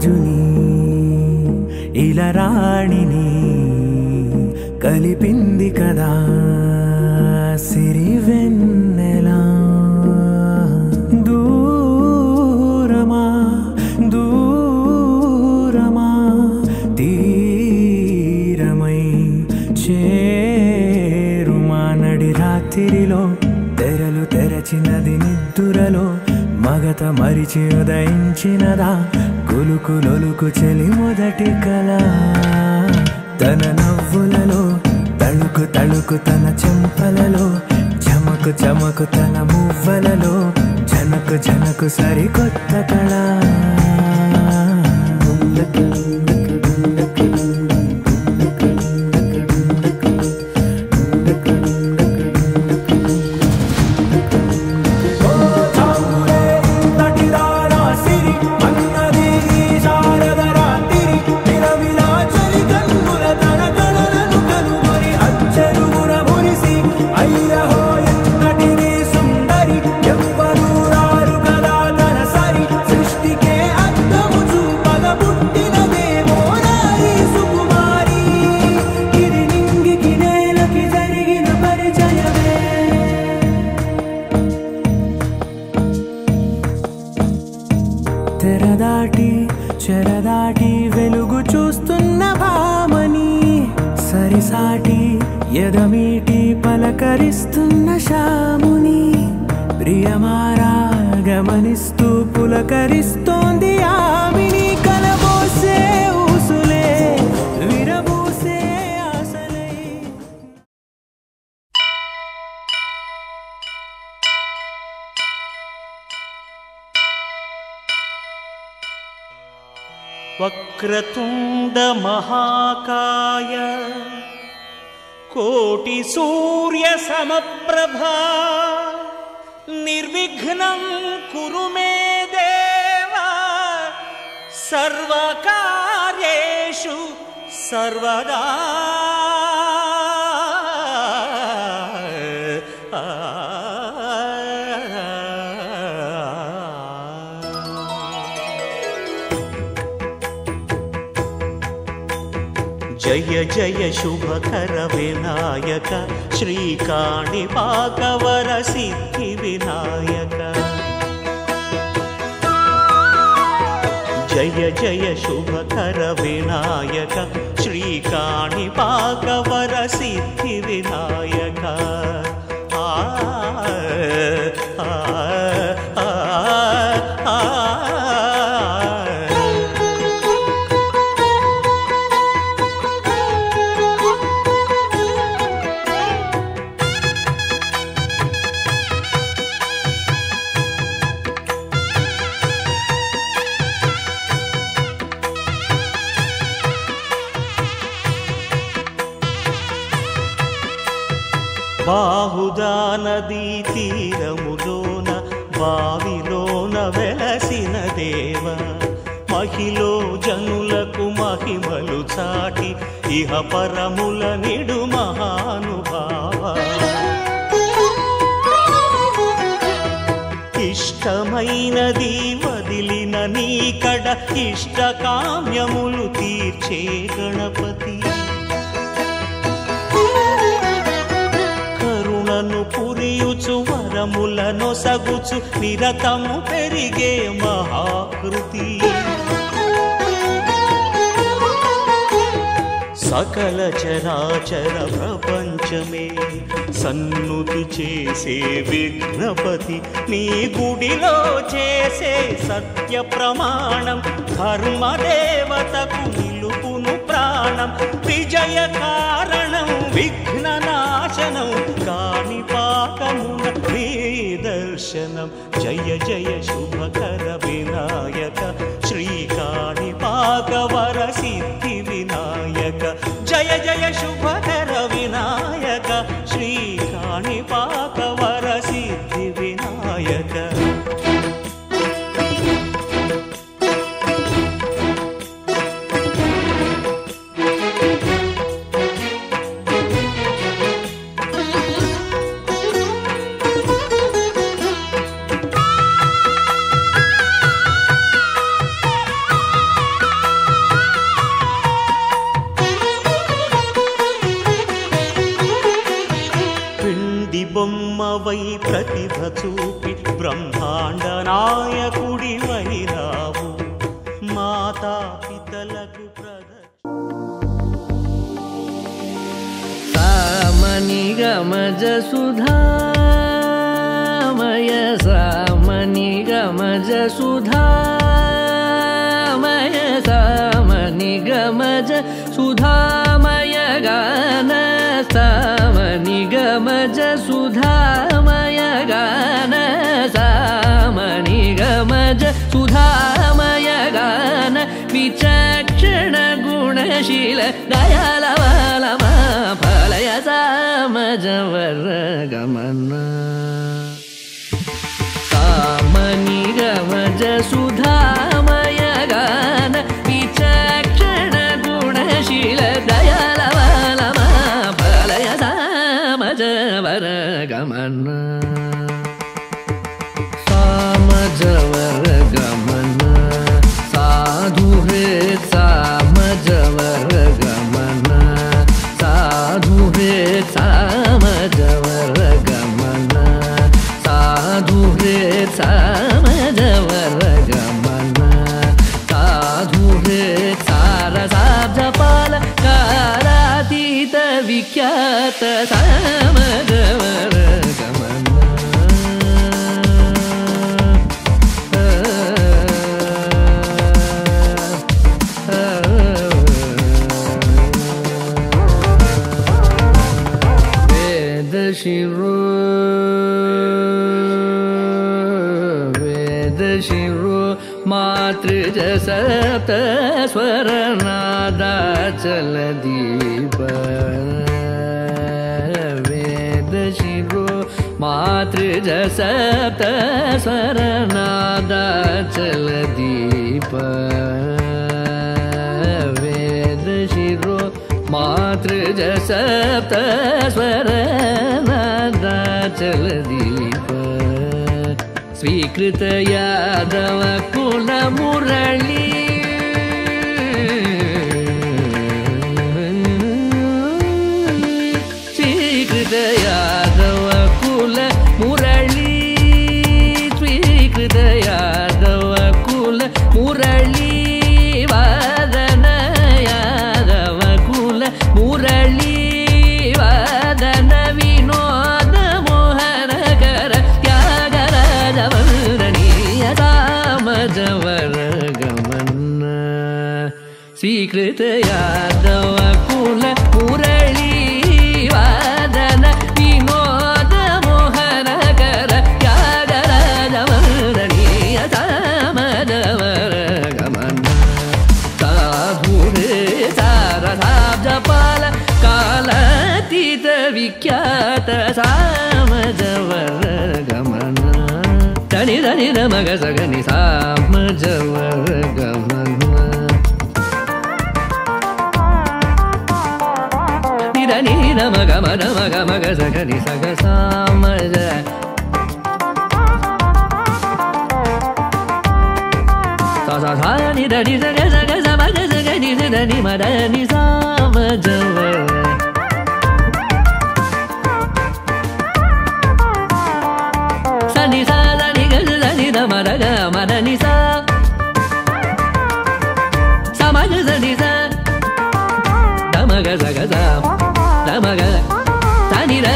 రాజుని ఇలరాణిని కలిపింది కదా సిరివెన్నెలా. దూరమా దూరమా తీరమై చేరుమా నడి రాత్రిలో తెరలు తెరచినది నిద్దురలో మగత మరిచి ఉదయించినదా కులుకు లొలుకు చెలి మొదటి కళ. తన నవ్వులలో తళుకు తళుకు తన చెంపలలో చమకు చమకు తన మువ్వలలో జనకు జనకు సరికొత్త కళ. తెరదాటి చెరదాటి వెలుగు చూస్తున్న భామని సరిసాటి ఎదమీటి పలకరిస్తున్న శాముని ప్రియమారా గమనిస్తూ పులకరిస్తోంది ఆమిని. కలబోసే ఊసులే విరబూసే ఆశలై. వక్రతుండ మహాకాయ కోటి సూర్య సమప్రభా నిర్విఘ్నం కురు మే దేవా సర్వకార్యేషు సర్వదా. జయ జయ శుభకర వినాయక శ్రీకాణిపాకవర సిద్ధి వినాయక. జయ జయ శుభకర వినాయక శ్రీకాణిపాకవర సిద్ధి వినాయక. బాహుదా నదీ తీరములోన బావిలోన వెలసిన దేవ మహిలో జనులకు మహిమలు చాటి ఇహ పరముల నిడు మహానుభావ. ఇష్టమైనది వదిలిన నీకడ ఇష్ట కామ్యములు తీర్చే గణపతి. కరుణను పురియుచు వరములను సగుచు నిరతము పెరిగే మహాకృతి. సకల చరాచర ప్రపంచమే సన్నుతి చేసే విఘ్నపతి. నీ గుడిలో చేసే సత్య ప్రమాణం ధర్మదేవతకు నిలుపును ప్రాణం. విజయ కారణం విఘ్ననాశనం కాణిపాకమున నీ దర్శనం. జయ జయ శుభకర వినాయక శ్రీకాణిపాకవర సిద్ధి వినాయక. జయ జయ శుభకర వినాయక శ్రీకాణిపాకవర సిద్ధి వినాయక. गमज सुधामय सामनि गमज सुधामय सामनि गमज सुधामय गान सामनि गमज सुधामय गान सामनि गमज सुधामय गान विचक्षण गुणशील दयालवालमा फलय सामजवर गमन सामनि गमज सुधामय गान विचक्षण गुणशील दयालवालमा फलय सामजवर गमन सामजवर गमन साधु हृत् सामजवर गमन साधु हृत् सामजवर गमन साधु हृत् सामजवर गमन साधु हृत् सारसाब्जपाल कालातीत विख्यात सामजवर गमन शिरो वेद शिरो मातृज सप्त स्वर नादाचल दीप वेद शिरो मातृज सप्त स्वर नादाचल दीप वेद शिरो मातृज सप्त स्वर नादाचल दीप स्वीकृत यादव कुल मुरली स्वीकृत यादव कुल मुरली स्वीकृत यादव कुल मुरली वादन यादव कुल मुरली वादन विनोद मोहन कर त्यागराज वंदनीय सामजवर गमन स्वीकृत यादव कुल मुरली वादन विनोद मोहन कर त्यागराज वंदनीय सामजवर गमन सारसाब्जपाल कालातीत विख्यात सामजवर गमन धनि धनि मग सगनि सामजवर गमन निधनि मग मग मग सगनि सग सामज सा सा नि धनि सग सग समज सगनि धनि मदनि सामजवर सनि सा नि ग नि ध मद ग मदनि सा समज सनि सा धमग सग सा धमग सनि ध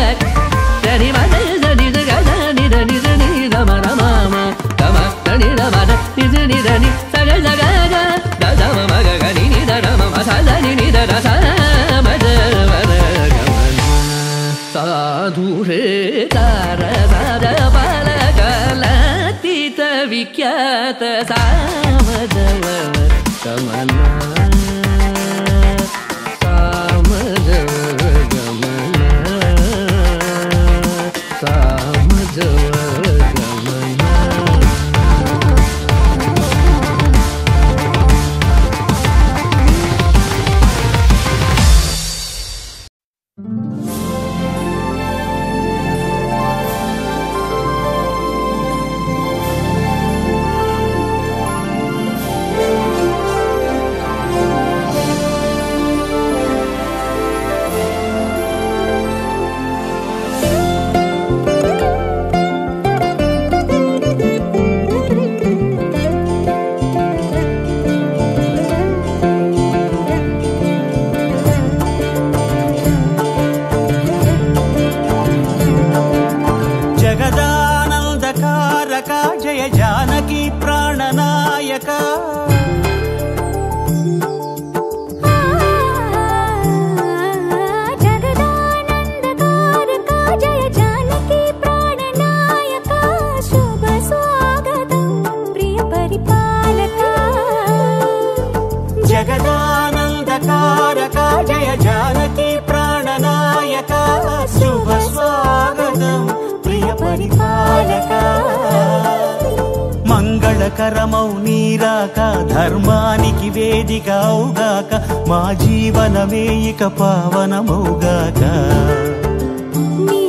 धनि मद सनि ग धनि धनि सनि ध मद मम धम धनि ध मद नि सनि धनि सग सग ग ध धम मग ग नि नि ध धम म सा धनि नि ध ध सा मजवर गमन साधु रे सारसाब्जपाल कालातीत विख्यात सामजवर गमन सामजवर गमन सामजवर गमन నాయక జగదానందకారక జయ జానకి ప్రాణనాయక శుభ స్వాగతం ప్రియ పరిపాలక మంగళకరమౌ నీరాక ధర్మానికి వేదిక అవుగాక మా జీవనమే ఇక పావనమౌగాక నీ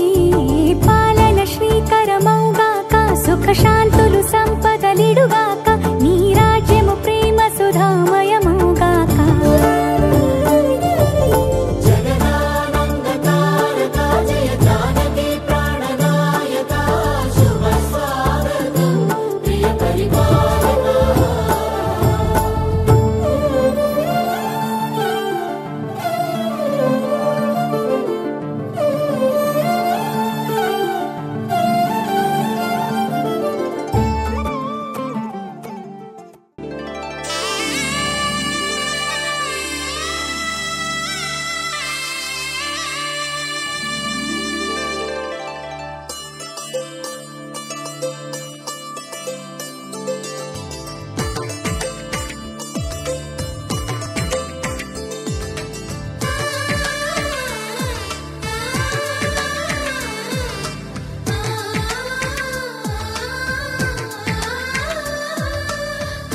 పాలన శ్రీకరమౌగాక సుఖ శాంతులు సంపదలిడుగాక నీ రాజ్యము ప్రేమ సుధామయమౌగాక జగదానందకారక జయ జానకి ప్రాణనాయక శుభ స్వాగతం ప్రియ పరిపాలక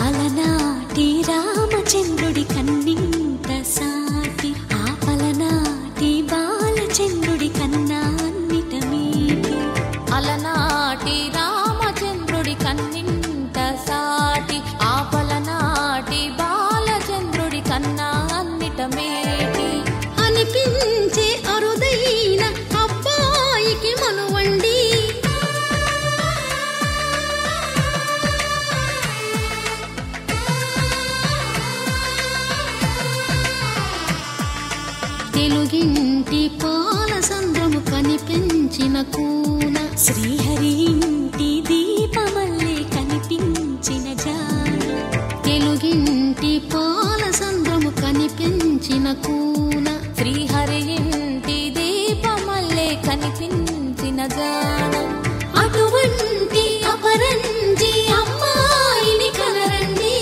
అలనాటి రామచంద్రుడి కన్నింత సాటి ఆపలనాటి బాలచంద్రుడి కన్నా అన్నిట మీటి అలనాటి రామచంద్రుడి కన్నింత సాటి ఆపలనాటి బాలచంద్రుడి కన్నా అన్నిట మేటి అనిపించే అరుదైన అబ్బాయికి మనువండి తెలుగింటి పాలసంద్రము కనిపించిన కూన శ్రీహరి ఇంటి దీపమల్లే కనిపించిన జాన తెలుగింటి పాలసంద్రము కనిపించిన కూన శ్రీహరి ఇంటి దీపమల్లే కనిపించిన జాన అటువంటి అపరంజి అమ్మాయిని కనరండి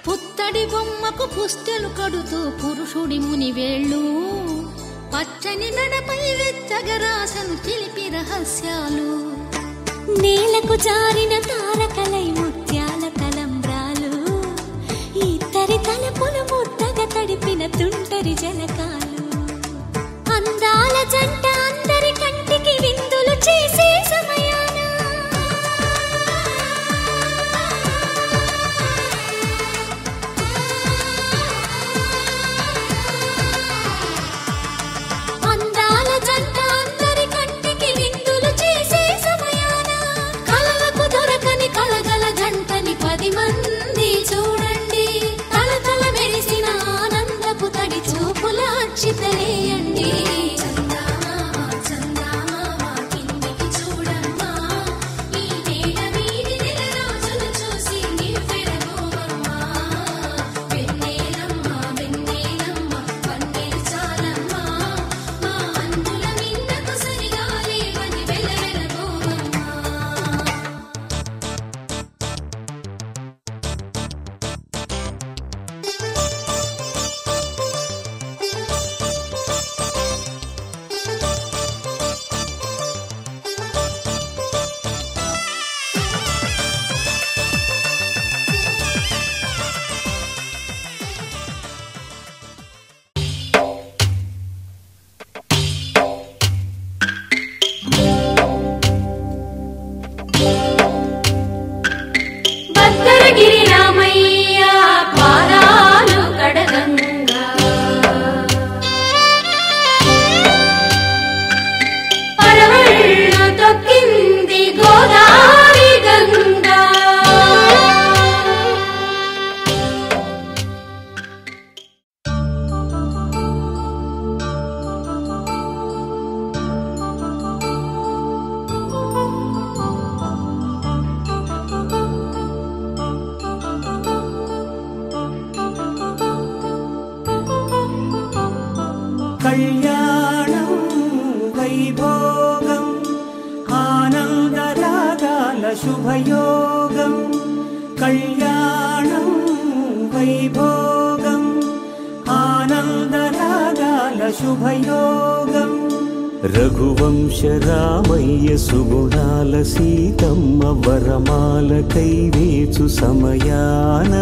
పుత్తడి బొమ్మకు పుస్తెలు కడుతూ పురుషుడి మునివేళ్ళు పచ్చని నడపై వెచ్చగరాసను చిలిపి రహస్యాలు నేలకు జారిన తారకలై ముత్యాల తలంబ్రాలు ఇద్దరి తలపులు ముద్దగా తడిపిన తుంటరి జలకాలు అందాల జంట అందరి కంటికి విందులు చేసే సమయాన అందాల జంట అందరి కంటికి విందులు చేసే సమయాన కలలకు దొరకని కలగల జంటని 10 మంది చూడండి తలతల మెరిసిన ఆనందపు తడి చూపుల అచ్చితలేయండి శుభయోగం కళ్యాణం వైభోగం ఆనందరాగాల శుభయోగం రఘువంశ రామయ్య సుగుణాల సీతమ్మ వరమాల కైవేచు సమయాన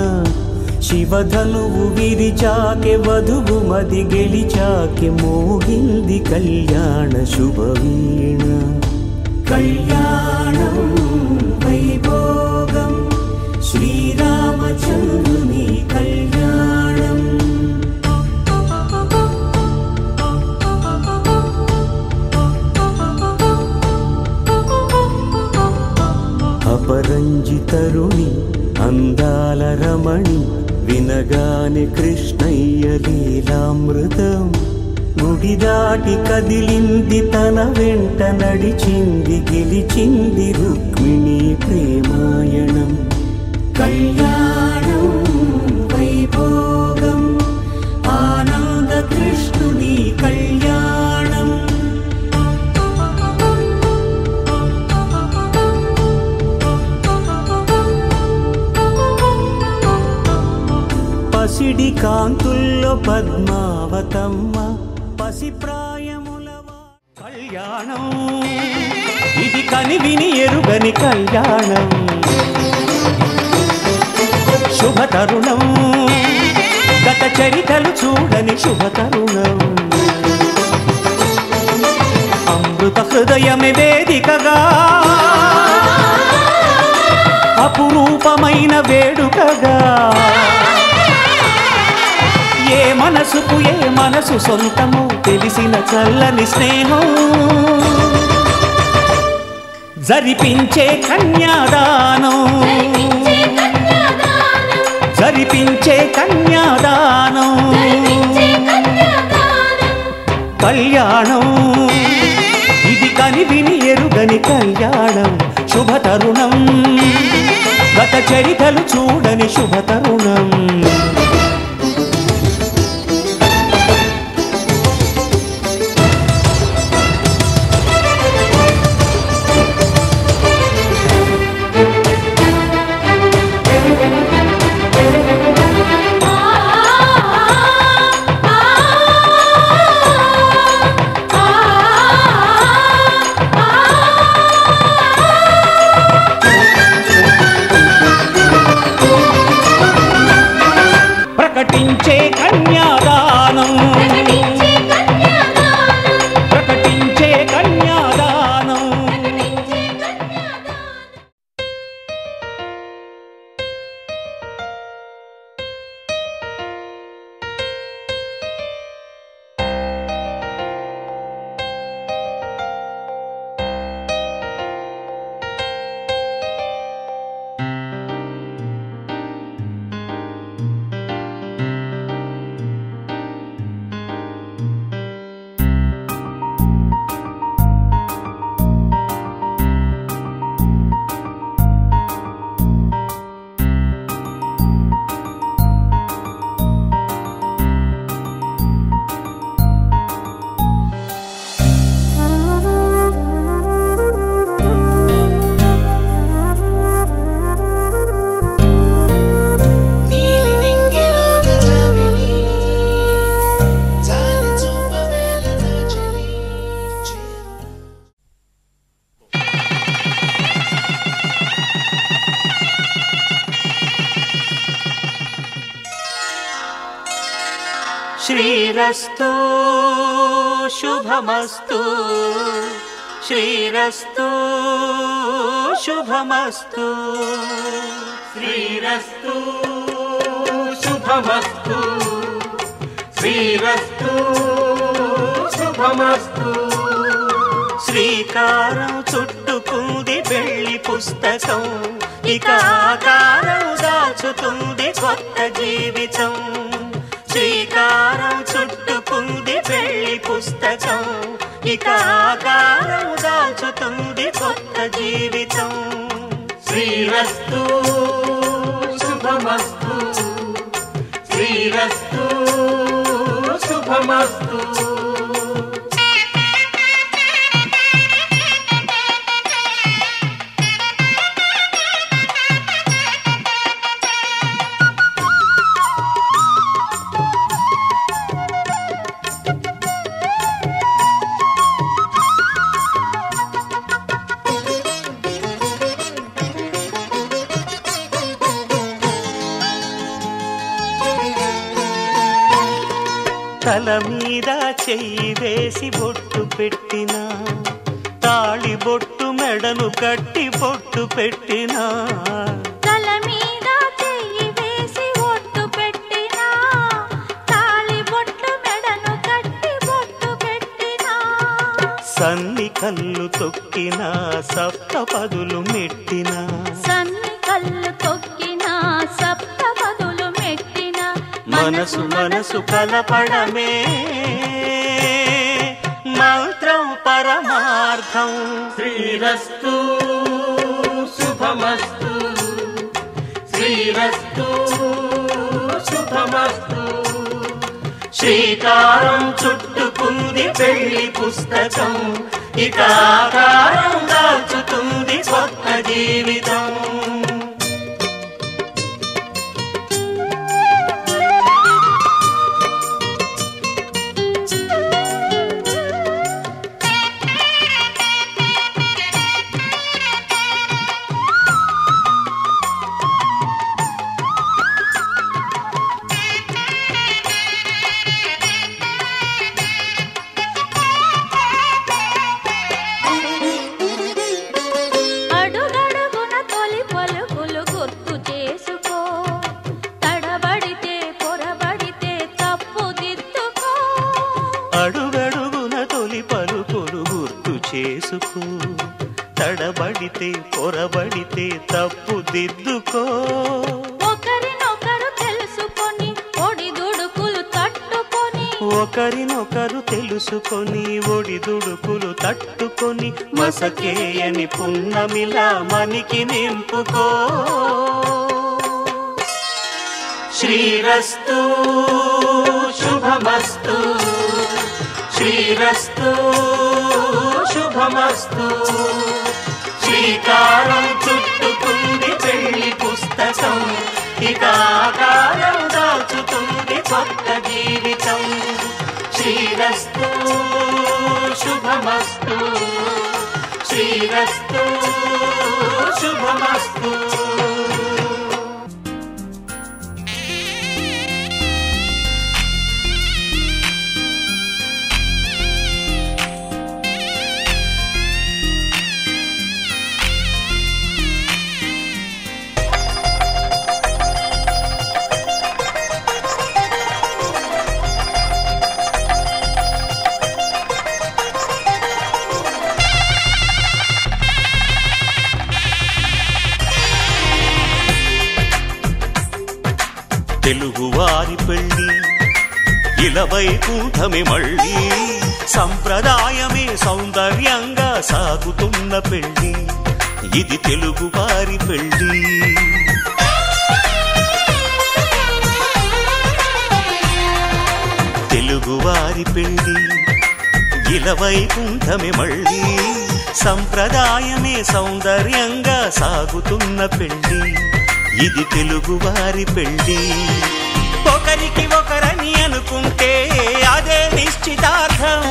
శివధనువు విరిచాకె వధువు మది గెలిచాకె మోగింది కళ్యాణ శుభవీణ కళ్యాణం వైభోగం శ్రీరామచంద్రుని కళ్యాణం అపరంజి తరుణి అందాల రమణి వినగానే కృష్ణయ్య లీలామృతం గుడి దాటి కదిలింది తన వెంట నడిచింది గెలిచింది రుక్మిణి ప్రేమాయణం కళ్యాణం వైభోగం ఆనంద కృష్ణుని కళ్యాణం పసిడి కాంతుల్లో పద్మావతమ్మ పసిప్రాయముల కళ్యాణం ఇది కనివిని ఎరుగని కళ్యాణం శుభతరుణం గత చరితలు చూడని శుభతరుణం అమృత హృదయమే వేదికగా అపురూపమైన వేడుకగా ఏ మనసుకు ఏ మనసు సొంతము తెలిసిన చల్లని స్నేహం జరిపించే కన్యాదానం జరిపించే కన్యాదానం కళ్యాణం ఇది కనివిని ఎరుగని కళ్యాణం శుభతరుణం గత చరితలు చూడని శుభతరుణం ప్రకటించే కన్యాదానం ప్రకటించే కన్యాదానం శ్రీరస్తు శుభమస్తు శ్రీరస్తు శుభమస్తు శ్రీరస్తు శుభమస్తు శ్రీరస్తు శుభమస్తు శ్రీకారం చుట్టుకుంది పెళ్లి పుస్తకం ఇక ఆకారం దాచుతుంది కొత్త జీవితం శ్రీకారం చుట్టుకుంది పెళ్లి పుస్తకం ఇక ఆకారం దాచుతుంది కొత్త జీవితం శ్రీరస్తు శుభమస్తు శ్రీరస్తు శుభమస్తు తల మీద చెయ్యి వేసి బొట్టు పెట్టినా తాళి బొట్టు మెడను కట్టి బొట్టు పెట్టినా తల మీద చెయ్యి వేసి బొట్టు పెట్టినా తాళి బొట్టు మెడను కట్టి బొట్టు పెట్టినా సన్ని కళ్ళు తొక్కినా సప్తపదులు మెట్టినా సన్ని కళ్ళు తొక్కినా సప్తపదులు మెట్టినా మనసు మనసు కలపడమే మంత్రం పరమార్థం శ్రీరస్తు శుభమస్తు శ్రీరస్తు శుభమస్తు శ్రీకారం చుట్టుకుంది పెళ్లి పుస్తకం ఇక ఆకారం దాల్చుతుంది కొత్త జీవితం అడుగడుగున తొలి పలుకులు గుర్తు చేసుకో తడబడితే పొరబడితే తప్పు దిద్దుకో ఒకరినొకరు తెలుసుకొని ఒడిదుడుకులు తట్టుకొని ఒకరినొకరు తెలుసుకొని ఒడిదుడుకులు తట్టుకొని మసకేయని పున్నమిలా మనికి నింపుకో శ్రీరస్తు శుభమస్తు శ్రీరస్తు శుభమస్తు శ్రీకారం చుట్టుకుంది పెళ్లి పుస్తకం ఇక ఆకారం దాల్చుతుంది కొత్త జీవితం శ్రీరస్తు శుభమస్తు శ్రీరస్తు శుభమస్తు తెలుగువారి పెళ్ళి ఇలవైకుంఠమే మళ్ళీ సంప్రదాయమే సౌందర్యంగా సాగుతున్న పెళ్ళి ఇది తెలుగువారి పెళ్ళి తెలుగువారి పెళ్ళి ఇలవైకుంఠమే మళ్ళీ సంప్రదాయమే సౌందర్యంగా సాగుతున్న పెళ్ళి ఇది తెలుగువారి పెళ్ళి ఒకరికి ఒకరని అనుకుంటే అదే నిశ్చితార్థం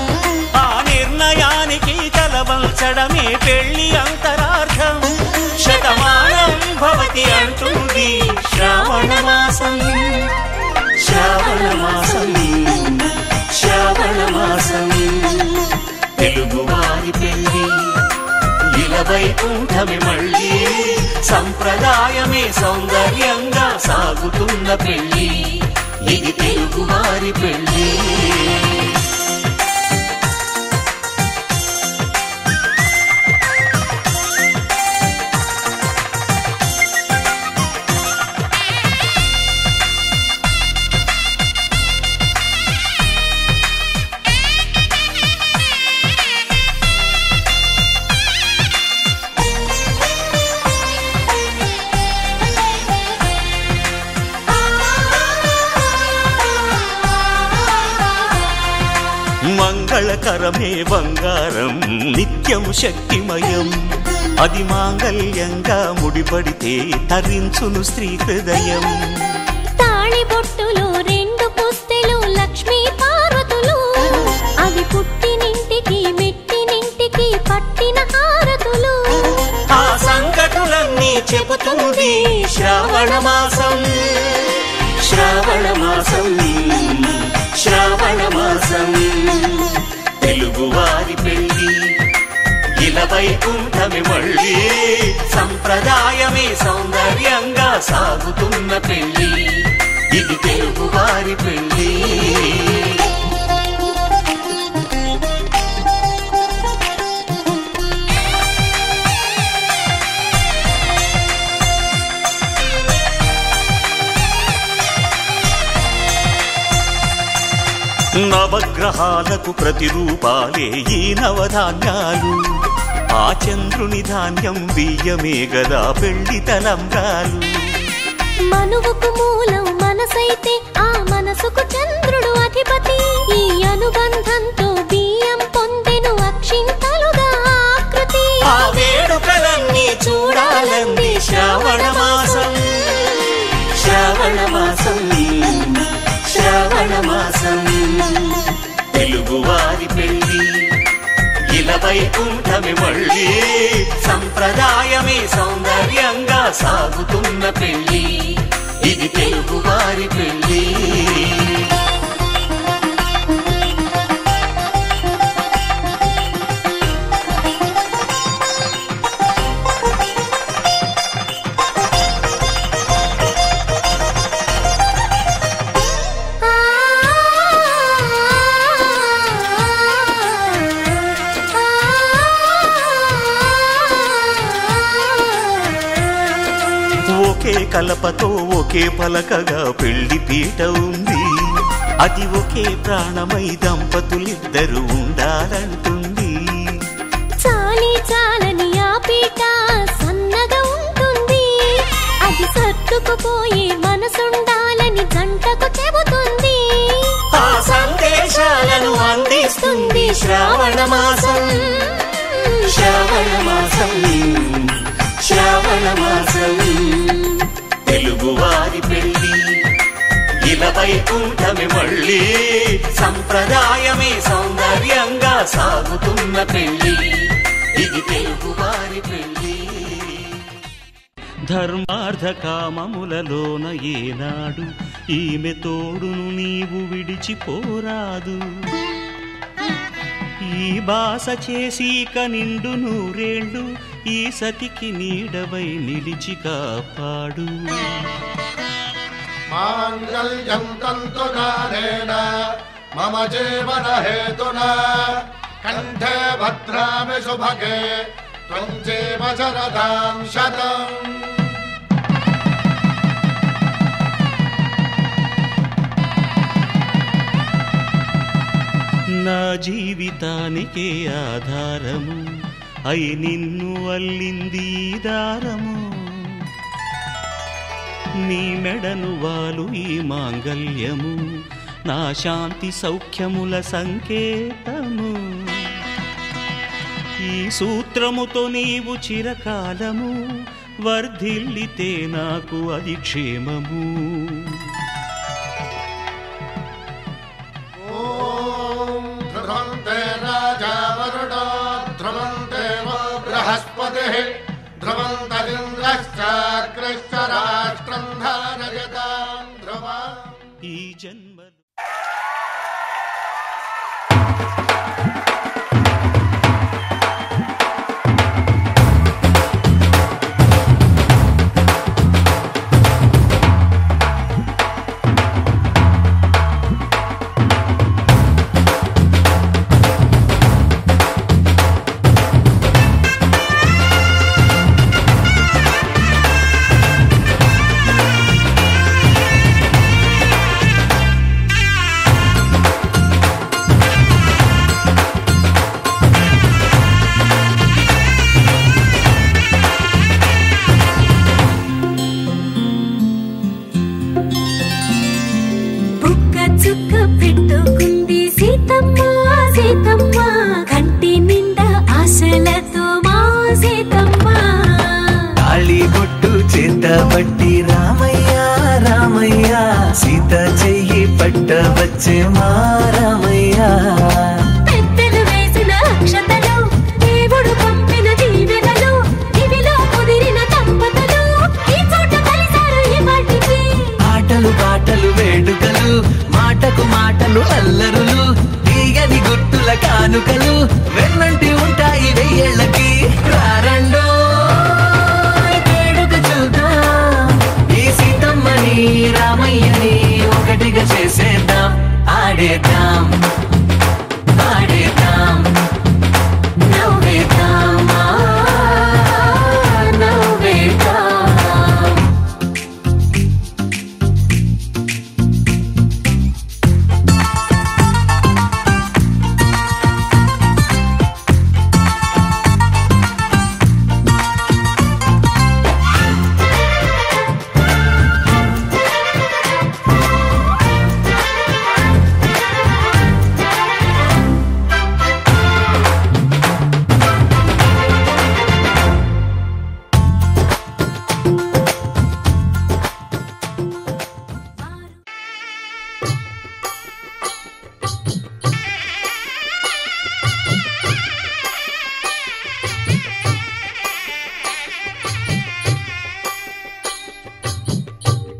ఆ నిర్ణయానికి తలవంచడమే పెళ్లి అంతరార్థం శతమానం భవతి అంటుంది శ్రావణ మాసం శ్రావణ మాసం శ్రావణ మాసం తెలుగువారి పెళ్ళి ఇలవైకుంఠమే మళ్ళీ సంప్రదాయమే సౌందర్యంగా సాగుతున్న పెళ్ళి ఇది తెలుగువారి పెళ్ళి మంగళకరమే బంగారం నిత్యం శక్తిమయం అది మాంగళ్యంగా ముడిపడితే తరించును స్త్రీ హృదయం తాళి బొట్టులో రెండు పుస్తెలు లక్ష్మీ పార్వతులు అవి పుట్టినింటికి మెట్టినింటికి పట్టిన హారతులు ఆ సంగతులన్నీ చెబుతుంది శ్రావణ మాసం శ్రావణ మాసం శ్రావణ మాసం తెలుగువారి పెళ్లి ఇలా వైకుంఠమే మళ్ళీ సంప్రదాయమే సౌందర్యంగా సాగుతున్న పెళ్లి ఇది తెలుగువారి పెళ్లి నవగ్రహాలకు ప్రతిరూపాలే ఈ నవధాన్యాలు ఆ చంద్రుని ధాన్యం బియ్యమే గదా పెళ్లి తలంబ్రాలు మనువుకు మూలం మనసైతే ఆ మనసుకు చంద్రుడు అధిపతి ఈ అనుబంధంతో బియ్యం పొందెను అక్షింతలుగా ఆకృతి ఆ వేడుకలన్నీ చూడాలంది శ్రావణ మాసం శ్రావణ మాసం శ్రావణ మాసం తెలుగువారి పెళ్లి ఇలా వైకుంఠమే మళ్ళీ సంప్రదాయమే సౌందర్యంగా సాగుతున్న పెళ్లి ఇది తెలుగువారి పెళ్లి ఒకే కలపతో ఒకే పలకగా పెళ్లి పీట ఉంది అది ఒకే ప్రాణమై దంపతులిద్దరు ఉండాలంటుంది చాలి చాలని ఆ పీట సన్నగా ఉంటుంది అది సర్దుకుపోయే మనసుండాలని జంటకు చెబుతుంది ఆ సందేశాలను అందిస్తుంది శ్రావణ మాసం శ్రావణ మాసం శ్రావణ మాసం తెలుగువారి పెళ్లి ఇలా వైకుంఠమే మళ్ళీ సంప్రదాయమే సౌందర్యంగా సాగుతున్న పెళ్లి ఇది తెలుగువారి పెళ్లి ధర్మార్థ కామములలోన ఏనాడు ఈమె తోడును నీవు విడిచిపోరాదు ఈ బాస చేసి కనిండు నూరేళ్ళు ఈ సతికి నీడవై నిలిచి కాపాడు మాంగళ్యం తంతునానేన మమ జీవన హేతునా కంఠే భద్రామి శుభగే త్వం జీవ శరదాం శతం నా జీవితానికే ఆధారము అయి నిన్ను అల్లింది దారము నీ మెడను వాలు ఈ మాంగళ్యము నా శాంతి సౌఖ్యముల సంకేతము ఈ సూత్రముతో నీవు చిరకాలము వర్ధిల్లితే నాకు అది క్షేమము ఈ జన్మ పట్టి రామయ్య రామయ్య సీత చెయ్యి పట్టవచ్చే మా రామయ్య పెద్దలు వేసిన అక్షతలు దేవుడు పంపిన దీవెనలు ఇవిలో కుదిరిన దంపతులు ఈ చోట కలిసారు ఈ వాటికి ఆటలు పాటలు వేడుకలు మాటకు మాటలు అల్లరులు కానుకలు వెన్నంటి ఉంటాయి వెయ్యేళ్ళకి రారండో వేడుక చూద్దాం ఈ సీతమ్మని రామయ్యని ఒకటిగా చేసేద్దాం ఆడేద్దాం ఆడేద్దాం నవ్వేద్దాం నవ్వేద్దాం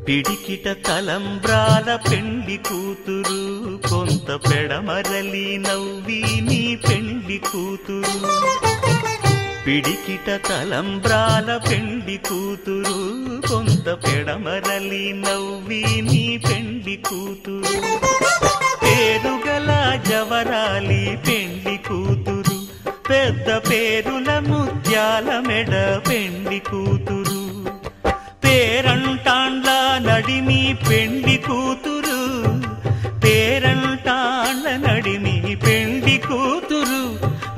పిడికిట తలంబ్రాల పెండి కూతురు కొంత పెడమరలి నవ్వి నీ పెండి కూతురు పిడికిట తలంబ్రాల పెండి కూతురు కొంత పెడమరలి నవ్వి నీ పెండి కూతురు పేరుగల జవరాలి పెండి కూతురు పెద్ద పేరుల ముత్యాల మెడ పెండి కూతురు పేరంటాండ్ల నడిమి పెండి కూతురు పేరంటాండ్ల నడిమి పెండి కూతురు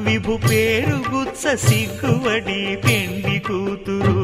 విభు పేరు గుత్స సిగ్గువడి పెండి కూతురు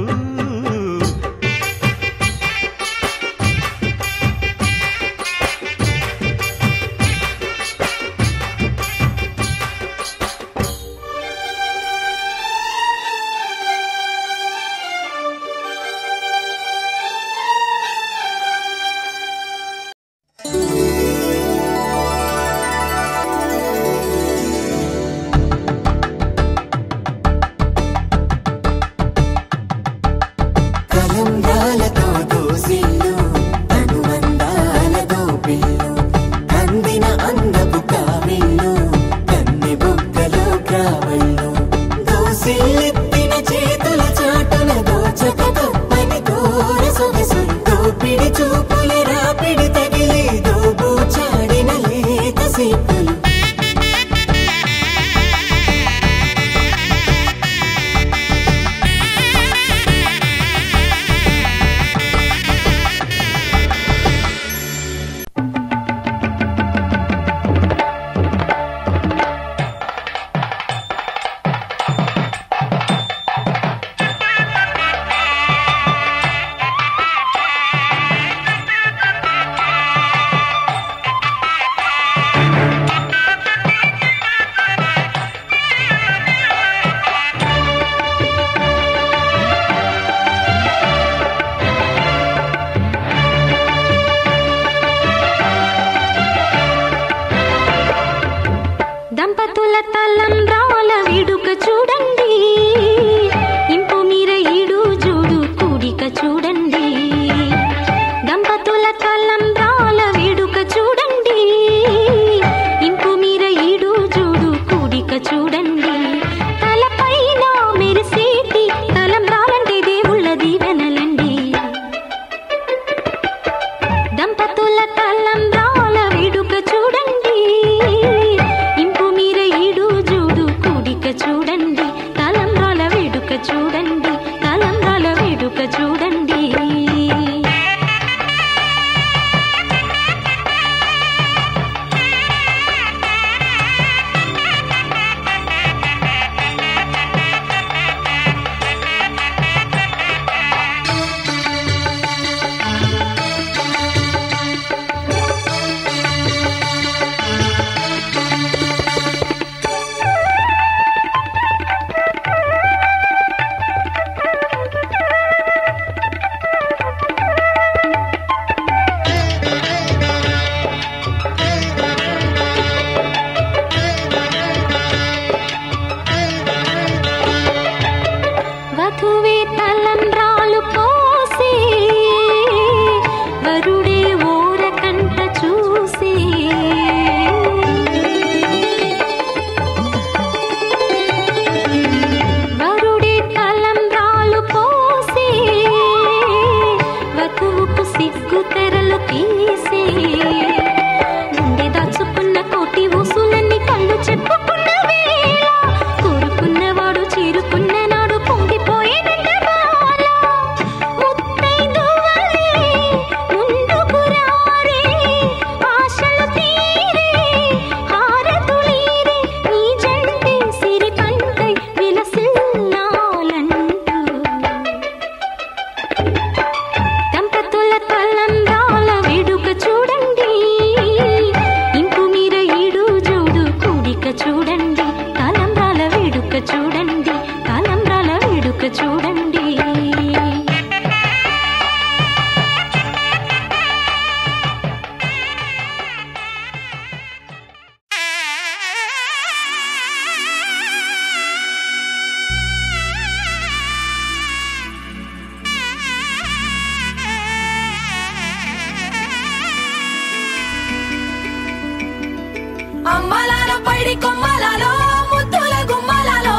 అమ్మలాలో పైడి కొమ్మలలో ముద్దుల గుమ్మలలో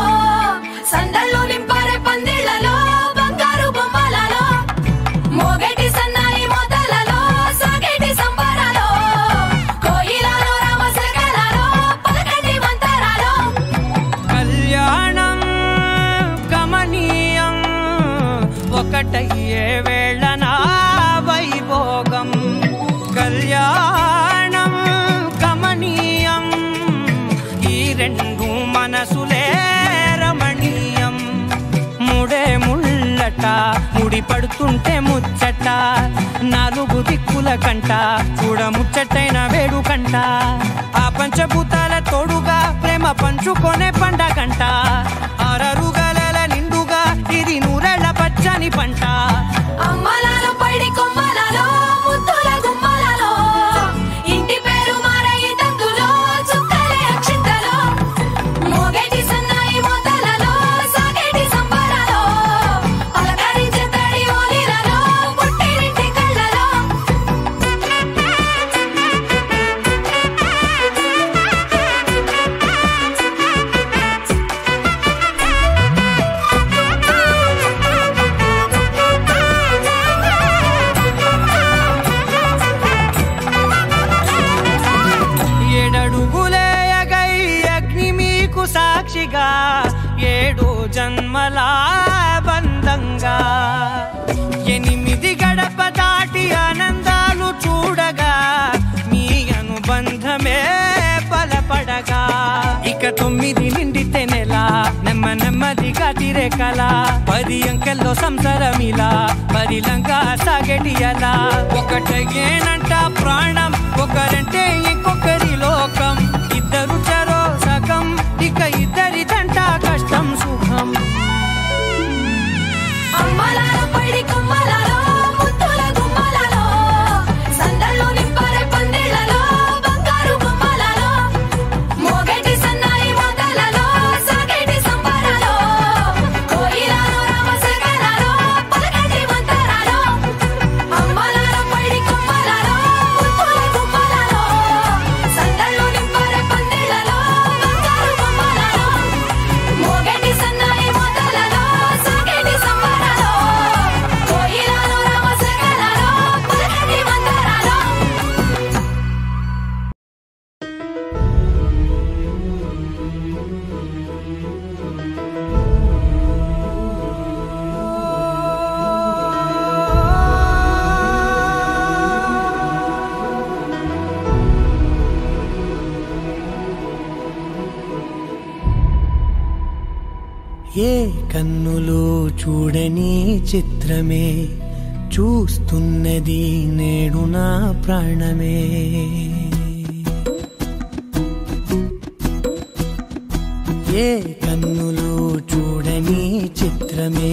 సందళ్ళు నింపారే పందిళ్లలో బంగారు బొమ్మలలో మోగేటి సన్నాయి మోతలలో సాగేటి సంబరాలో కోయిలలో రామశకలలో పలకటి మంతరాలో కళ్యాణం గమనీయం ఒకటయ్యే వేళనా వైభోగం కళ్యాణం గమనీయం ఈ రెండు మనసులే రమణీయం ముడే ముళ్ళట ముడి పడుతుంటే ముచ్చట నాలుగు దిక్కుల కంట చూడ ముచ్చటైన వేడుకంట ఆ పంచభూతాల తోడుగా ప్రేమ పంచుకొనే పండగంట ఆరరుగల నిండుగా ఇది నూరెళ్ళ పచ్చని పంట అమ్మలాలో పైడి కొమ్మలలో ముద్దుల గుమ్మలలో ఇంటి పేరు మారయి తందులో చుక్కలే అక్షింతలో మోగేటి సన్నాయి మోతలలో సాగేటి సంబరాలో పలకరించే తడి ఓలిలలో పుట్టినింటి కళ్ళలో ఏడడుగులేయగై అగ్ని మీకు సాక్షిగా ఏడు జన్మల బంధంగా 8 గడప దాటి ఆనందాలు చూడగా మీ అనుబంధమే బలపడగా ఇక 9 నిండితే నెల నెమ్మదిగా తిరేకల 10 అంకెల్లో సంసారమిలా పరిలంగా సాగేటియలా ఒకటేనంట ప్రాణం ఒకరంటే ఇంకొకరి లోకం ఇద్దరు చరో సగం ఇక ఇద్దరిదంట కష్టం సుఖం అమ్మలాలో పైడి కొమ్మలలో ముద్దుల గుమ్మలలో సందళ్ళు నింపారే పందిళ్లలో బంగారు బొమ్మలలో మోగేటి సన్నాయి మోతలలో సాగేటి సంబరాలో కోయిలలో రామశకలలో పలకటి మంతరాలో అమ్మలాలో పైడి కొమ్మలలో ముద్దుల గుమ్మలలో సందళ్ళు నింపారే పందిళ్లలో బంగారు బొమ్మలలో మోగేటి సన్నాయి మోతలలో సాగేటి సంబరాలో కోయిలలో రామశకలలో పలకటి మంతరాలో ఏ కన్నులు చూడని చిత్రమే చూస్తున్నది నేడు నా ప్రాణమే ఏ కన్నులు చూడని చిత్రమే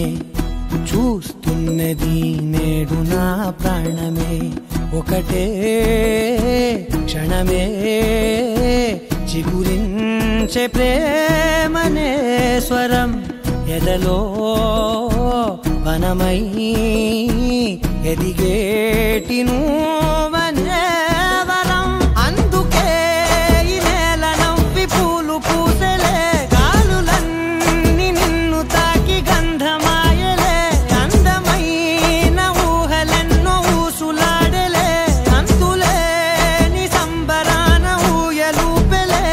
చూస్తున్నది నేడు నా ప్రాణమే ఒకటే క్షణమే చిగురించే ప్రేమనే స్వరం ఎదలో వనమై ఎదిగేటి నువ్వనే వరం అందుకే ఈ నేల నవ్వి పూలు పూసలే గాలులన్నీ నిన్ను తాకి గంధమాయలే అందమైన ఊహలెన్నో ఊసులాడలే అంతులేని సంబరాన ఊయలూపెలే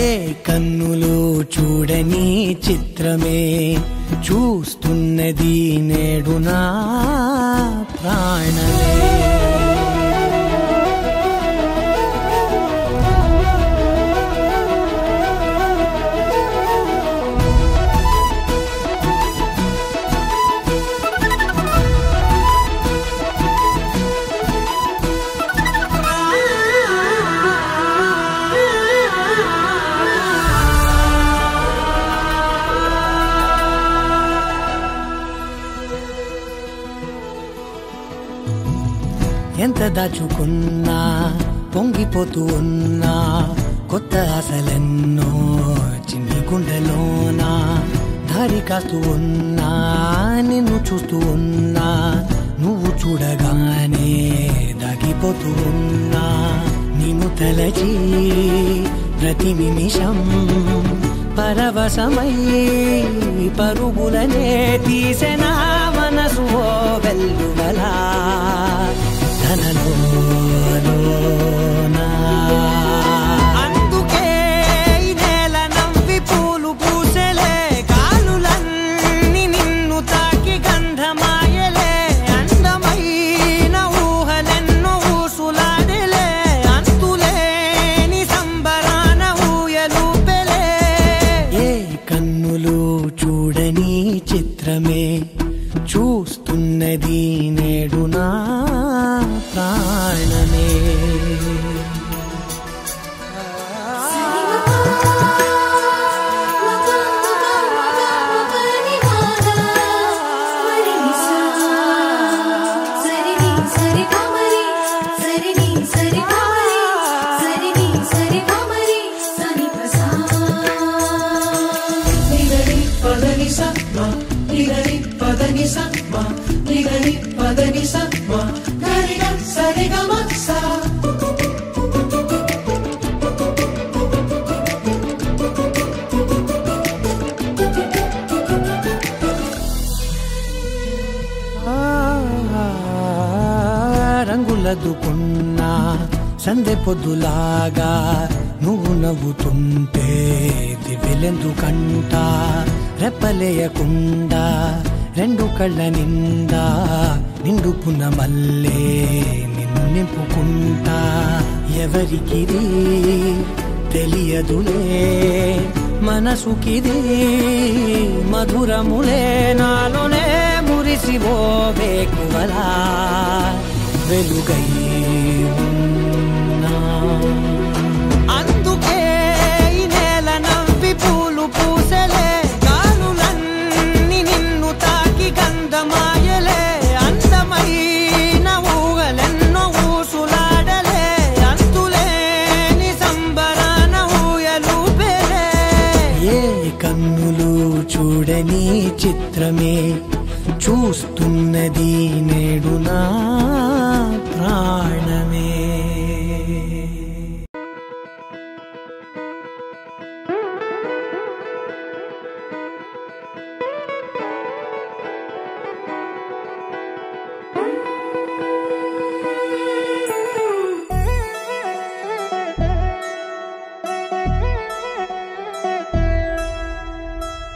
ఏ కన్నులు చూడని చిత్రమే చూస్తున్నది నేడు నా ప్రాణమే ఎంత దాచుకున్నా పొంగిపోతూ ఉన్నా కొత్త ఆశలెన్నో చిన్ని గుండెలోనా దారి కాస్తూ ఉన్నా నిన్ను చూస్తూ ఉన్నా నువ్వు చూడగానే దాగిపోతూ ఉన్నా నీ నిన్ను తలచి ప్రతి నిమిషం పరవశమై పరుగులనే తీసెనా మనసు ఓ వెల్లువలా తనలోనా. అందుకే ఈ నేల నవ్వి పూలు పూసెలే కాలులన్నీ నిన్ను తాకి గంధమాయలే అందమైన ఊహలెన్నో ఊసులాడలే అంతులేని సంబరాన ఊయలూపెలే. ఏ కన్నులు చూడని చిత్రమే చూస్తున్నది నేడు నా ప్రాణమే. రంగులదుకున్నా సందె పొద్దులాగా నువ్వు నవ్వుతుంటే దివ్వెలెందుకంట రెప్పలేయకుండా రెండు కళ్ళ నిండా నిండుకున్న మల్లే నిన్ను నింపుకుంటా. ఎవరికిది తెలియదులే మనసుకిది మధురములే నాలోనే మురిసివో వేకువలా వెలుగై ఉన్నా. అందుకే ఈ నేల నవ్వి పూలు పూసెలే గాలులన్నీ నిన్ను తాకి గంధమాయలే అందమైన ఊహలెన్నో ఊసులాడలే అంతులేని సంబరాన ఊయలూపెలే. ఏ కన్నులు చూడని చిత్రమే చూస్తున్నది నేడు నా ప్రాణమే.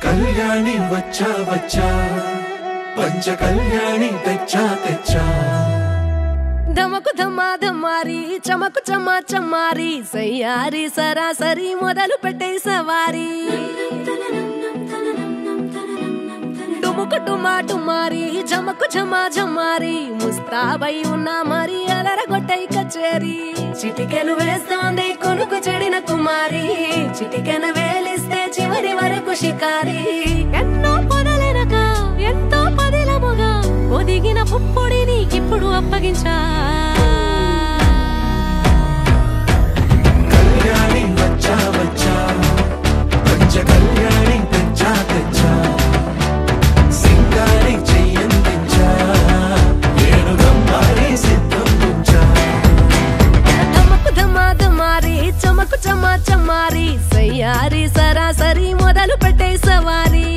కళ్యాణి వచ్చా వచ్చా పంచ కళ్యాణి తెచ్చా తెచ్చా. ధమకు ధమా ధమారి చమకు చమా చమారి సయ్యారి సరాసరి మొదలు పెట్టే సవారి. డుముకు టుమా టుమారి జమకు ఝమా ఝమారి ముస్తాబై ఉన్నా మరి అలరగొట్టై కచేరి. చిటికెను వేస్తోంది కొనుకు చెడిన కుమారి చిటికెను వేలిస్తే చివరి వరకు షికారి. ఎన్నో పొదలెనక ఎంతో పదిలముగా ఒదిగిన పుప్పొడి నీకిప్పుడు అప్పగించా. కళ్యాణి వచ్చా వచ్చా పంచ కళ్యాణి తెచ్చా తెచ్చా. సింగారి చెయ్యందించా ఏడు గమ్మారి సిద్ధం ఉంచా. ధమకు ధమా ధమారి చమకు చమా చమారి సయ్యారి సరాసరి మొదలు పెట్టే సవారి.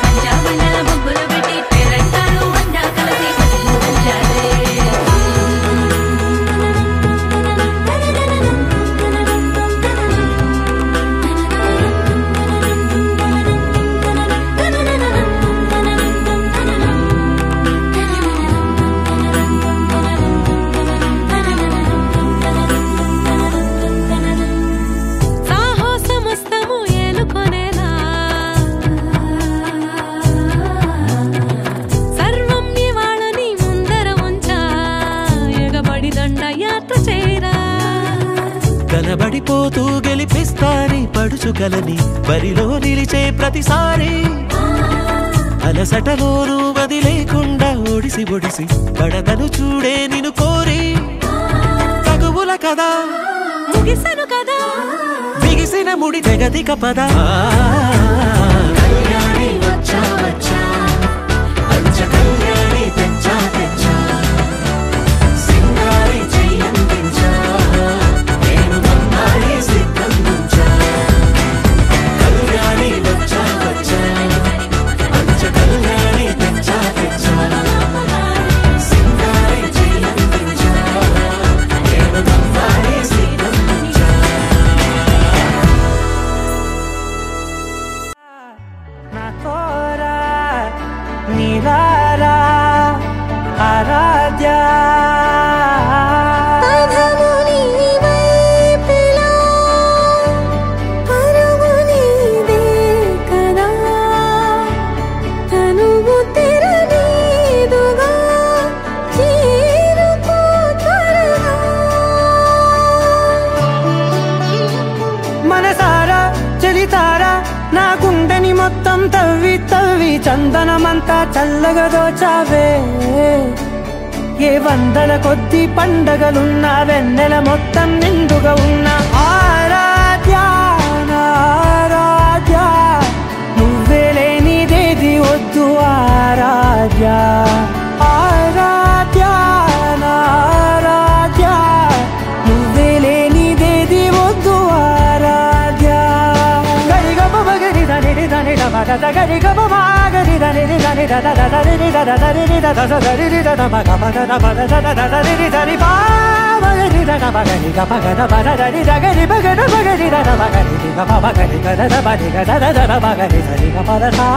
పంచామండల ముగ్గులు పెట్టి పేరంటారు వండా కలిసి కోరికలని బరిలో నిలిచే ప్రతిసారి అలసటలోనూ వదిలేకుండా ఒడిసి ఒడిసి పడతను చూడే నిన్ను కోరి తగువుల కదా ముగిసెను కదా బిగిసిన ముడి తెగదిక పద కళ్యాణి వచ్చా వచ్చా పంచ కళ్యాణి తెచ్చా తెచ్చా సింగారి చెయ్యందించా నేను బంగారి సిద్ధందించా కళ్యాణి వచ్చా వచ్చా పంచ కళ్యాణి తెచ్చా తెచ్చా సింగారి చెయ్యందించా నేను బంగారి సిద్ధందించా నా కోరా నీరారా ఆరాధ్య మనసారా చలితారా నా గుండెని మొత్తం తవ్వి తవ్వి చందనమంతా చల్లగా దోచావే ఏ వందల కొద్ది పండగలున్నా వెన్నెల మొత్తం నిండుగా ఉన్న ఆరాధ్య నా ఆరాధ్య నువ్వే లేనిదేది వద్దు ఆరాధ్య ఆరాధ్య నా ఆరాధ్య నువ్వే లేనిదేది వద్దు ఆరాధ్య గరిగ బగరి దని దని దద గరి గ బగరి దని దని దద దరి దద దరి దద దరి దద మగ మగ దద దద దరి దరి బా బగరి దద బగరి గ బగద బద దరి దగరి బగద బగరి దద బగరి గ బగరి దద బడి దద దద బగరి దరి గ పద సా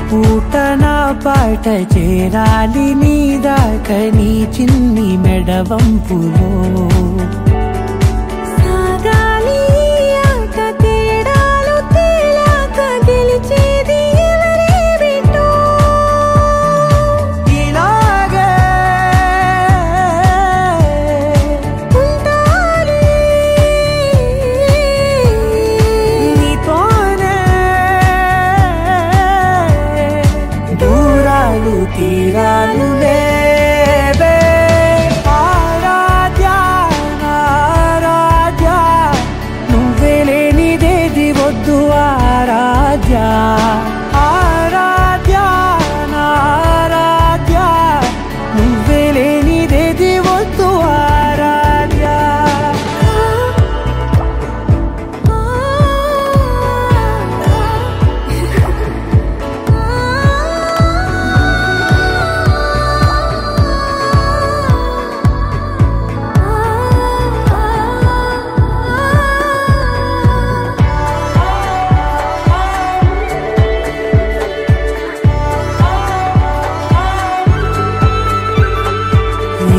పూట నా పాట చేరాలి నీ దాకా నీ చిన్ని మెడవంపులో సాగాలి ఆట తేడాలు తేలాక గెలిచేది ఎవరే బిడ్డో ఇలాగే ఉంటాలి నీతోనే దూరాలు తీరాలు లేవే ఆరాధ్య నా ఆరాధ్య నువ్వే లేనిదేది వద్దు ఆరాధ్య ఆరాధ్య నా ఆరాధ్య నువ్వే లేనిదేది వద్దు ఆరాధ్య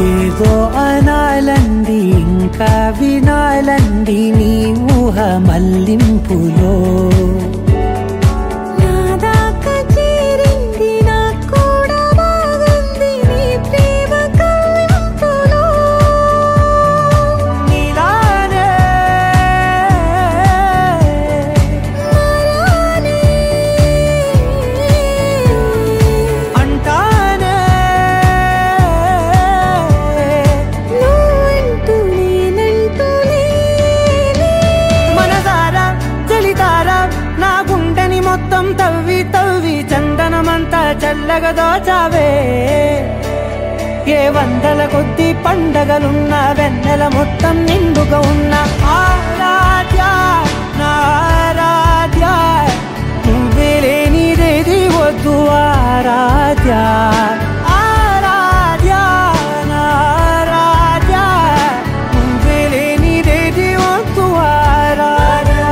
ఏదో అనాలంది ఇంకా వినాలంది నీ ఊహ మల్లింపులో నా దాకా చేరింది నాకు కూడా బాగుంది నీ ప్రేమ కవ్వింపులో నీలానే మరానే అంటానే నువ్వంటూ నేనంటూ లేనే మనసారా చలితారా నా గుండెని మొత్తం తవ్వి తవ్వి చందనమంతా చల్లగా దోచావే ఏ వందల కొద్ది పండగలున్న వెన్నెల మొత్తం నిండుగా ఉన్న ఆరాధ్య నా ఆరాధ్య నువ్వే లేనిదేది వద్దు ఆరాధ్య ఆరాధ్య నా ఆరాధ్య నువ్వే లేనిదేది వద్దు ఆరాధ్య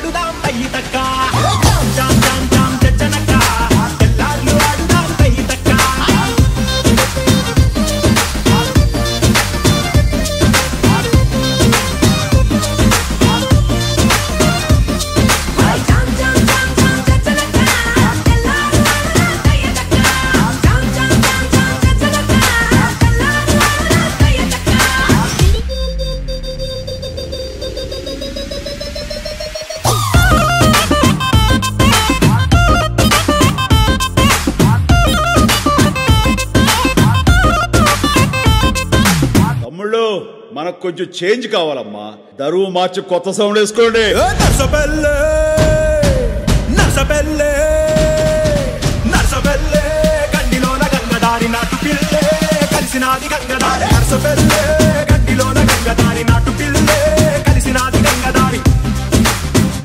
ఆడుదాం తయ్యి తక్క జామ్ జామ్ జామ్ జామ్ తెచ్చనక్క తెల్లార్లు ఆడుదాం తయ్యి తక్క మనకు కొంచెం చేంజ్ కావాలమ్మా. దరువు మార్చి కొత్త సౌండ్ వేసుకోండి. నర్సబెల్లే నర్సబెల్లే నర్సబెల్లే గండిలోన గంగదారి నాటు పిల్లే కలిసినాది గంగదారి నర్సబెల్లే గండిలోన గంగదారి నాటు పిల్లే కలిసినాది గంగదారి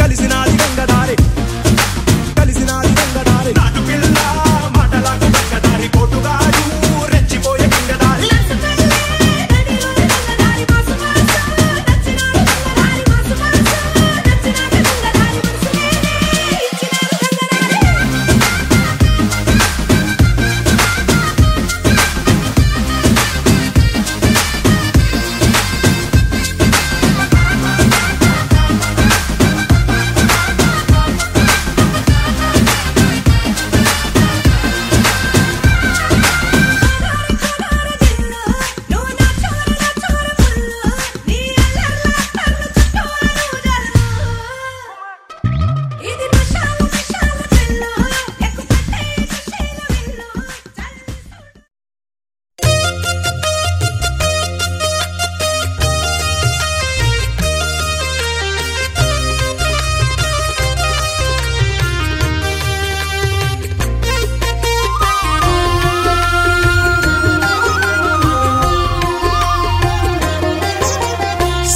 కలిసినాది గంగదారి కలిసినాది గంగదారి నాటు పిల్ల మాటలాకు గంగదారి కోటుగాడు రెచ్చిపోయే గంగదారి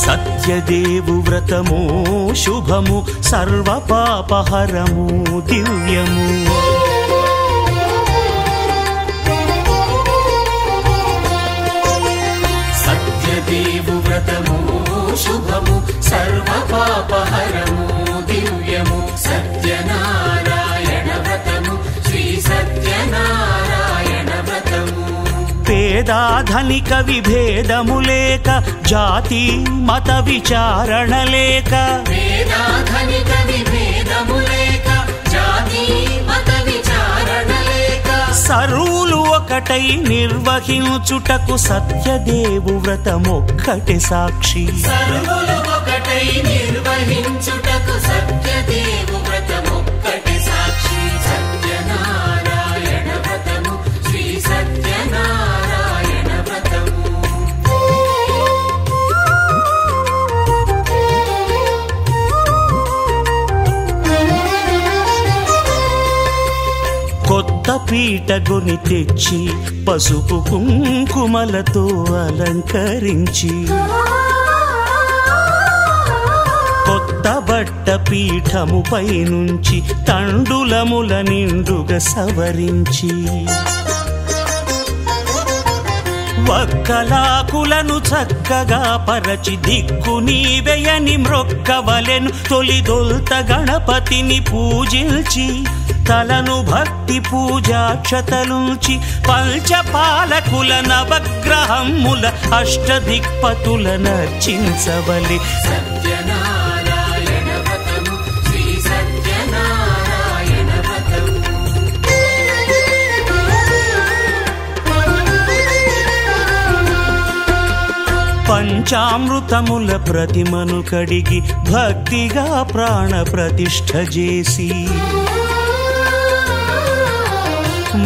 సత్యదేవు వ్రతము శుభము సర్వ పాపహరము దివ్యము. సత్యదేవు వ్రతము శుభము సర్వ పాపహరము దివ్యము. సత్యనారాయణ వ్రతము శ్రీ సత్యనారాయణ వ్రతము. పేదాధనిక విభేదము లేక జాతి మత విచారణ లేక వేదాధనిక విభేదము లేక జాతి మత విచారణ లేక సర్వులు ఒకటై నిర్వహించుటకు సత్యదేవు వ్రతమొక్కటి సాక్షి. సర్వులు ఒకటై నిర్వహించుటకు సత్యదేవు వ్రతమొక్కటి సాక్షి. సత్యనారాయణ వ్రతము శ్రీ సత్యనారాయణ వ్రతము. కొత్త పీట గొని తెచ్చి పసుపు కుంకుమలతో అలంకరించి కొత్త బట్ట పీఠముపై నుంచి తండులముల నిండుగా సవరించి వక్కలాకులను చక్కగా పరచి దిక్కు నీవెయని మ్రొక్కవలెను. తొలిదొల్త గణపతిని పూజించి తలను భక్తి పూజాక్షతలుంచి పంచపాలకుల నవగ్రహముల అష్టదిక్పతుల నర్చించవలె. సత్యనారాయణ వ్రతము శ్రీ సత్యనారాయణ వ్రతము. పంచామృతముల ప్రతిమను కడిగి భక్తిగా ప్రాణ ప్రతిష్ఠ చేసి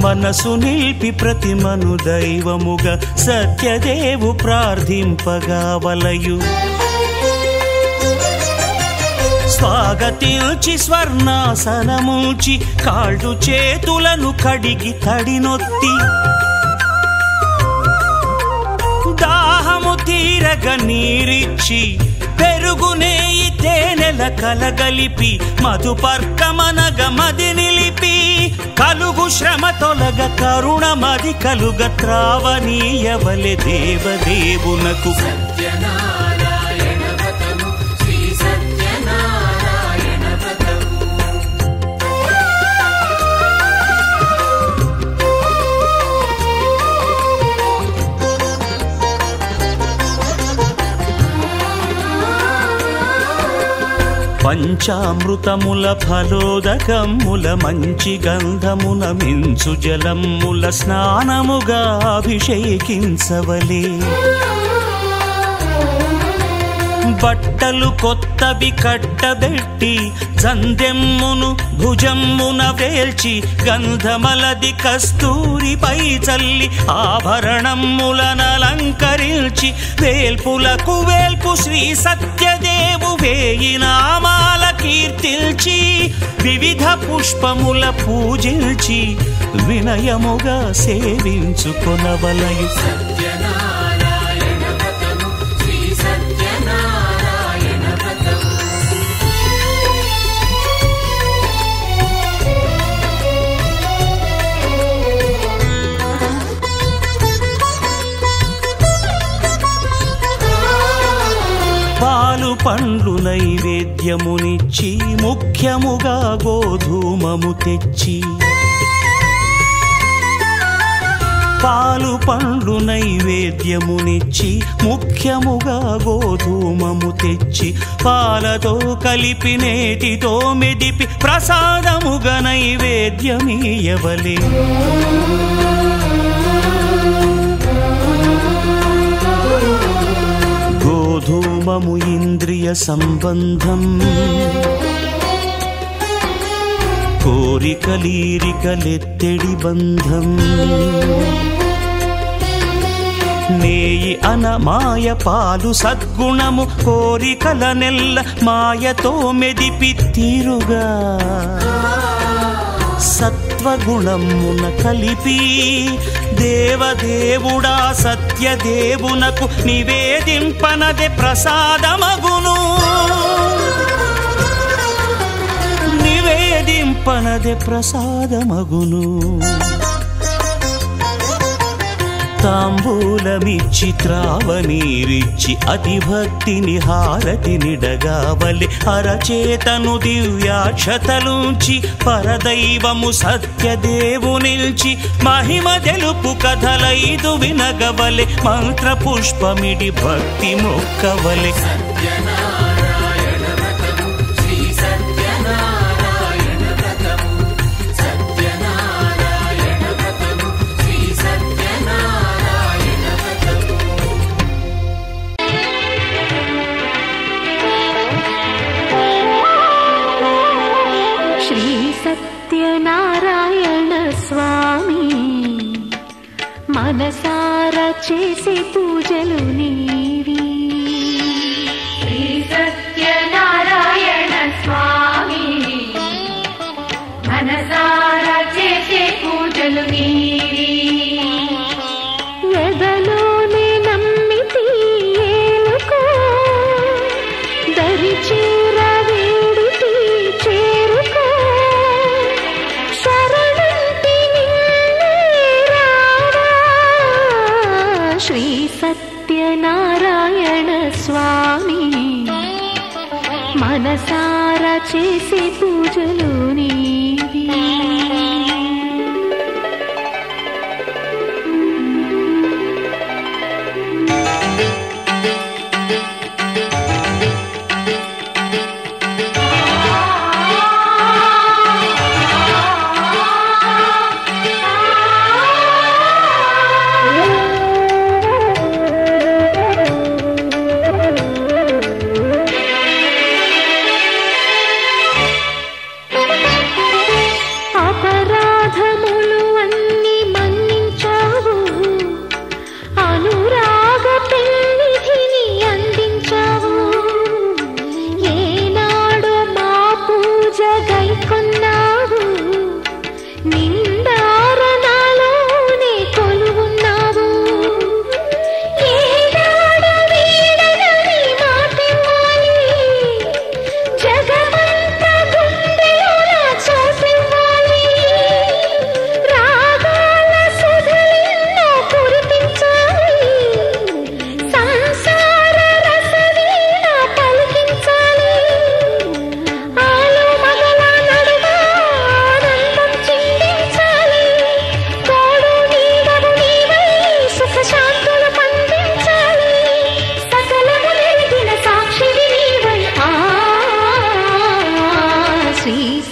మనసు నిలిపి ప్రతిమను దైవముగా సత్యదేవు ప్రార్థింపగా వలయు. స్వాగతించి స్వర్ణాసనముంచి కాళ్ళు చేతులను కడిగి తడినొత్తి దాహము తీరగ నీరిచ్చి పెరుగు నెయ్యి తేనెల కలగలిపి మధుపర్కమనగ మది నిలిపి కలుగు శ్రమ తొలగ కరుణ మది కలుగ త్రావనీయవలె దేవదేవునకు. సత్యనారాయణ వ్రతము శ్రీ సత్యనారాయణ పంచామృతముల ఫలోదకముల మంచి గంధమున మించు జలముల స్నానముగా అభిషేకించవలే. బట్టలు కొత్తవి కట్టబెట్టి జందెమ్మును భుజమ్మున వేల్చి గంధమలది కస్తూరిపై చల్లి ఆభరణములనలంకరించి వేల్పులకు వేల్పు శ్రీ సత్యదేవు వేయి నామాల కీర్తిల్చి వివిధ పుష్పముల పూజించి వినయముగా సేవించుకొనవలయు. పాలు పండ్లు నైవేద్యమునిచ్చి ముఖ్యముగా గోధూమము తెచ్చి, పాలు పండ్లు నైవేద్యమునిచ్చి ముఖ్యముగా గోధూమము తెచ్చి పాలతో కలిపి నేతితో మెదిపి ప్రసాదముగా నైవేద్యమీయవలే. గోధూమము ఇంద్రియ సంబంధం కోరికలీరికలెత్తెడి బంధం. నేయి అనమాయ పాలు సద్గుణము కోరికల నెల్ల మాయతో మెదిపి తీరుగా సత్వగుణమున కలిపి దేవదేవుడా సత్యదేవునకు నివేదింపనదే ప్రసాదమగును. నివేదింపనదే ప్రసాదమగును. తాంబూలమిచ్చి త్రావనీరిచ్చి అతిభక్తిని హారతినిడగావలి అరచేతను దివ్యాక్షతలుంచి పరదైవము సత్యదేవునిల్చి మహిమ తెలుపు కథలైదు వినగవలె మంత్ర పుష్పమిడి భక్తి మొక్కవలె. సత్యనారాయణ స్వామి మనసారా చేసే పూజలు నీవి. శ్రీ సత్యనారాయణ స్వామి మనసారా చేసే పూజలు నీవి. ఎదలోనే నమ్మితి ఏలుకో దరిచి సత్యనారాయణ స్వామి మనసారా చేసే పూజలు నీవి.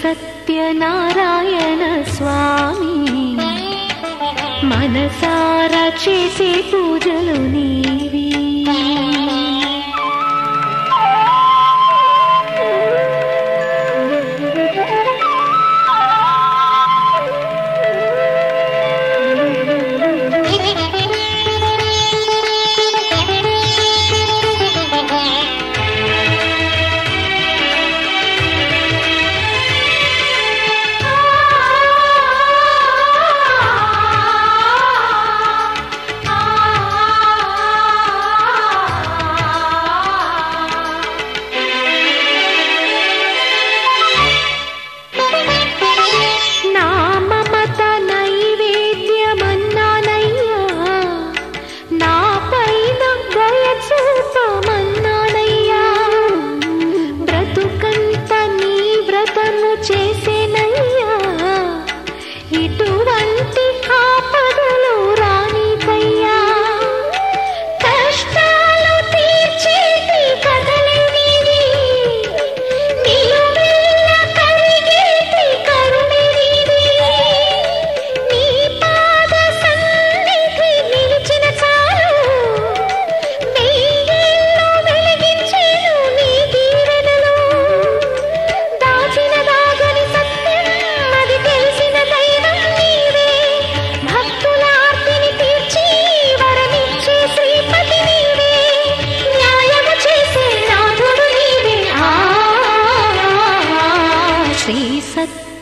సత్యనారాయణ స్వామి మనసారా చేసే పూజలు నీవి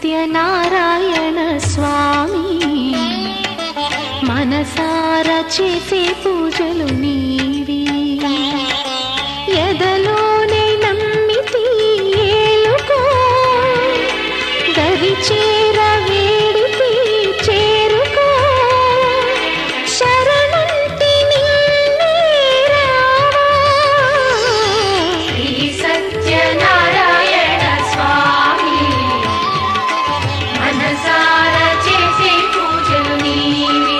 సత్యనారాయణ స్వామి మనసారా చేసే పూజలు నీవి ఎదలోనే నమ్మితి ఏలుకో దరి చేర వేడితి చేరుకో శరణంటి నిన్నే రావా శ్రీ సత్యనారాయణ స్వామి మనసారా చేసే పూజలు నీవి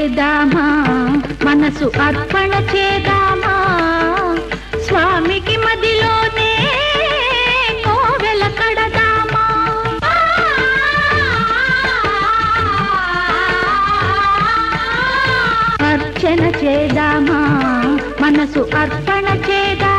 చేదామా మనసు అర్పణ చేదామా స్వామికి మదిలోనే కోవెల కడదామా అర్చన చేదామా మనసు అర్పణ చేదామా